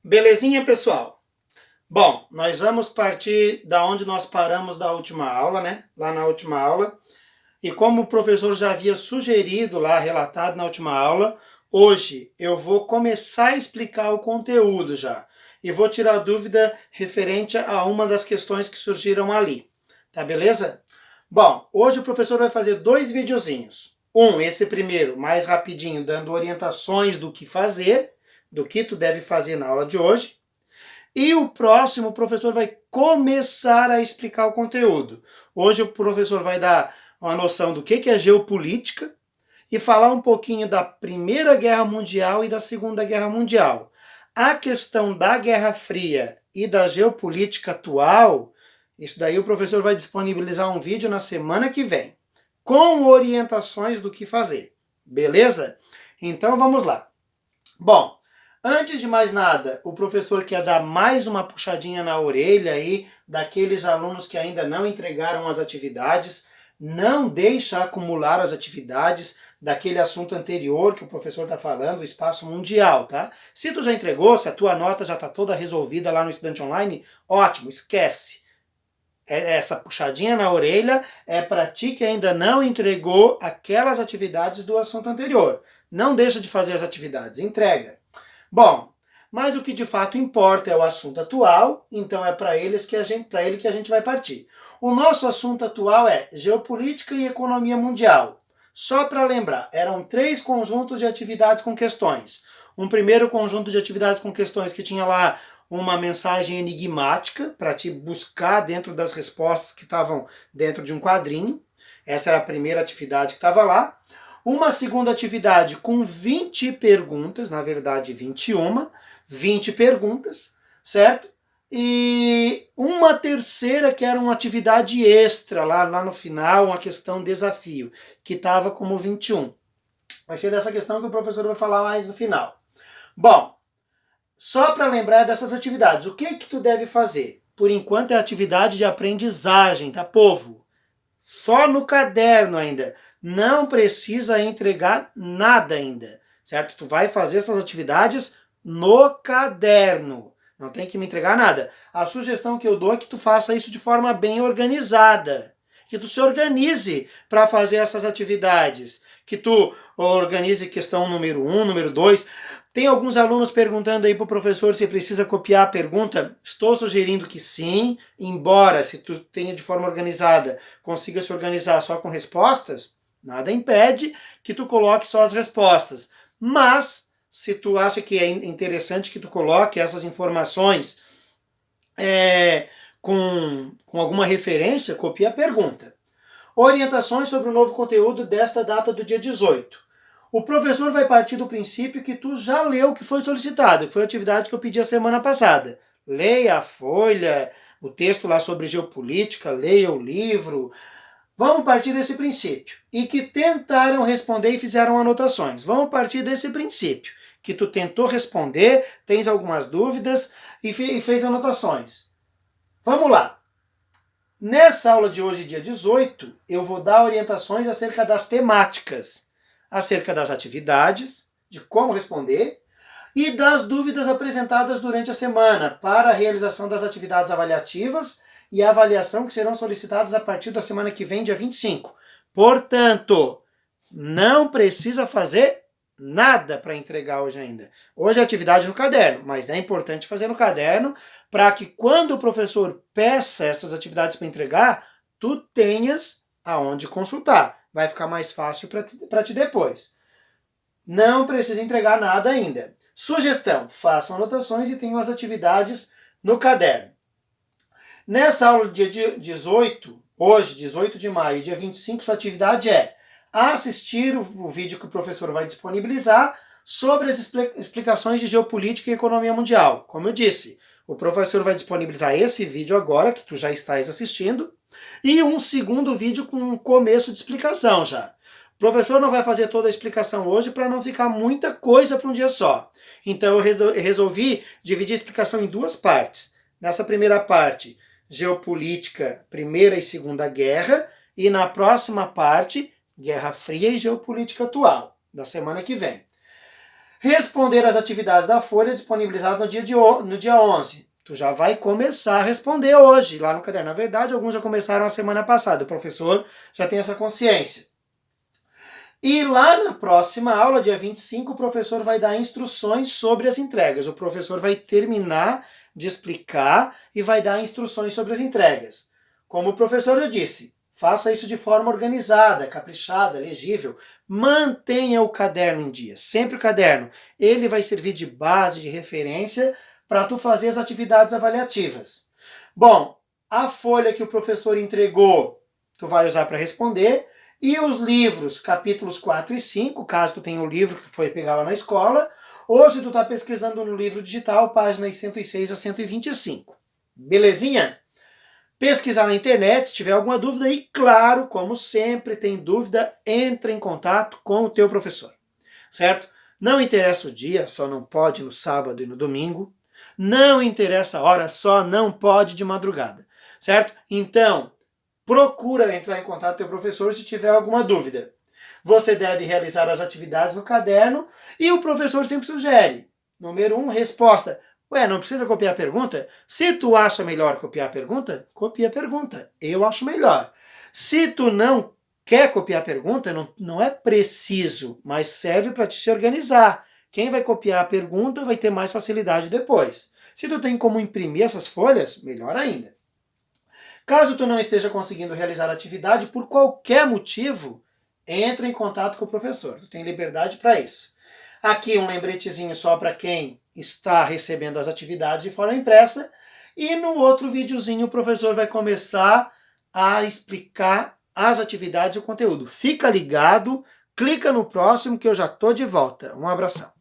Belezinha, pessoal? Bom, nós vamos partir da onde nós paramos da última aula, né? Lá na última aula. E como o professor já havia sugerido lá, relatado na última aula, hoje eu vou começar a explicar o conteúdo já. E vou tirar dúvida referente a uma das questões que surgiram ali. Tá beleza? Bom, hoje o professor vai fazer dois videozinhos. Esse primeiro, mais rapidinho, dando orientações do que fazer, do que tu deve fazer na aula de hoje. E o próximo, o professor vai começar a explicar o conteúdo. Hoje o professor vai dar uma noção do que é geopolítica e falar um pouquinho da Primeira Guerra Mundial e da Segunda Guerra Mundial. A questão da Guerra Fria e da geopolítica atual, isso daí o professor vai disponibilizar um vídeo na semana que vem, com orientações do que fazer. Beleza? Então vamos lá. Bom, antes de mais nada, o professor quer dar mais uma puxadinha na orelha aí daqueles alunos que ainda não entregaram as atividades. Não deixa acumular as atividades daquele assunto anterior que o professor está falando, o espaço mundial, tá? Se tu já entregou, se a tua nota já está toda resolvida lá no Estudante Online, ótimo, esquece. Essa puxadinha na orelha é para ti que ainda não entregou aquelas atividades do assunto anterior. Não deixa de fazer as atividades, entrega. Bom, mas o que de fato importa é o assunto atual, então é para ele que a gente vai partir. O nosso assunto atual é geopolítica e economia mundial. Só para lembrar, eram 3 conjuntos de atividades com questões. Um primeiro conjunto de atividades com questões que tinha lá uma mensagem enigmática para te buscar dentro das respostas que estavam dentro de um quadrinho. Essa era a primeira atividade que estava lá. Uma segunda atividade com 20 perguntas, na verdade 21, 20 perguntas, certo? E uma terceira que era uma atividade extra, lá no final, uma questão desafio, que estava como 21. Vai ser dessa questão que o professor vai falar mais no final. Bom, só para lembrar dessas atividades, o que tu deve fazer? Por enquanto é atividade de aprendizagem, tá, povo? Só no caderno ainda. Não precisa entregar nada ainda, certo? Tu vai fazer essas atividades no caderno. Não tem que me entregar nada. A sugestão que eu dou é que tu faça isso de forma bem organizada. Que tu se organize para fazer essas atividades. Que tu organize questão número 1, número 2. Tem alguns alunos perguntando aí para o professor se precisa copiar a pergunta. Estou sugerindo que sim, embora se tu tenha de forma organizada, consiga se organizar só com respostas, nada impede que tu coloque só as respostas. Mas, se tu acha que é interessante que tu coloque essas informações com alguma referência, copia a pergunta. Orientações sobre o novo conteúdo desta data do dia 18. O professor vai partir do princípio que tu já leu o que foi solicitado, que foi a atividade que eu pedi a semana passada. Leia a folha, o texto lá sobre geopolítica, leia o livro. Vamos partir desse princípio. E que tentaram responder e fizeram anotações. Vamos partir desse princípio. Que tu tentou responder, tens algumas dúvidas e fez anotações. Vamos lá. Nessa aula de hoje, dia 18, eu vou dar orientações acerca das temáticas, acerca das atividades, de como responder e das dúvidas apresentadas durante a semana para a realização das atividades avaliativas e a avaliação que serão solicitadas a partir da semana que vem, dia 25. Portanto, não precisa fazer nada para entregar hoje ainda. Hoje é atividade no caderno, mas é importante fazer no caderno para que quando o professor peça essas atividades para entregar, tu tenhas aonde consultar. Vai ficar mais fácil para ti depois. Não precisa entregar nada ainda. Sugestão, façam anotações e tenham as atividades no caderno. Nessa aula do dia 18, hoje, 18 de maio, dia 25, sua atividade é assistir o vídeo que o professor vai disponibilizar sobre as explicações de geopolítica e economia mundial. Como eu disse, o professor vai disponibilizar esse vídeo agora, que tu já estás assistindo, e um segundo vídeo com um começo de explicação já. O professor não vai fazer toda a explicação hoje para não ficar muita coisa para um dia só. Então eu resolvi dividir a explicação em 2 partes. Nessa primeira parte, geopolítica, Primeira e Segunda Guerra, e na próxima parte, Guerra Fria e geopolítica atual, da semana que vem. Responder as atividades da folha disponibilizadas no dia 11. Tu já vai começar a responder hoje, lá no caderno. Na verdade, alguns já começaram a semana passada. O professor já tem essa consciência. E lá na próxima aula, dia 25, o professor vai dar instruções sobre as entregas. O professor vai terminar de explicar e vai dar instruções sobre as entregas. Como o professor já disse, faça isso de forma organizada, caprichada, legível. Mantenha o caderno em dia, sempre o caderno. Ele vai servir de base, de referência para tu fazer as atividades avaliativas. Bom, a folha que o professor entregou, tu vai usar para responder. E os livros, capítulos 4 e 5, caso tu tenha o livro que tu foi pegar lá na escola, ou se tu está pesquisando no livro digital, páginas 106 a 125. Belezinha? Pesquisar na internet, se tiver alguma dúvida, e claro, como sempre, tem dúvida, entra em contato com o teu professor, certo? Não interessa o dia, só não pode no sábado e no domingo. Não interessa a hora, só não pode de madrugada, certo? Então, procura entrar em contato com o teu professor se tiver alguma dúvida. Você deve realizar as atividades no caderno e o professor sempre sugere. Número 1, resposta. Ué, não precisa copiar a pergunta? Se tu acha melhor copiar a pergunta, copia a pergunta. Eu acho melhor. Se tu não quer copiar a pergunta, não é preciso, mas serve para te se organizar. Quem vai copiar a pergunta vai ter mais facilidade depois. Se tu tem como imprimir essas folhas, melhor ainda. Caso tu não esteja conseguindo realizar a atividade por qualquer motivo, entra em contato com o professor. Tu tem liberdade para isso. Aqui um lembretezinho só para quem está recebendo as atividades de forma impressa. E no outro videozinho o professor vai começar a explicar as atividades e o conteúdo. Fica ligado, clica no próximo que eu já estou de volta. Um abração.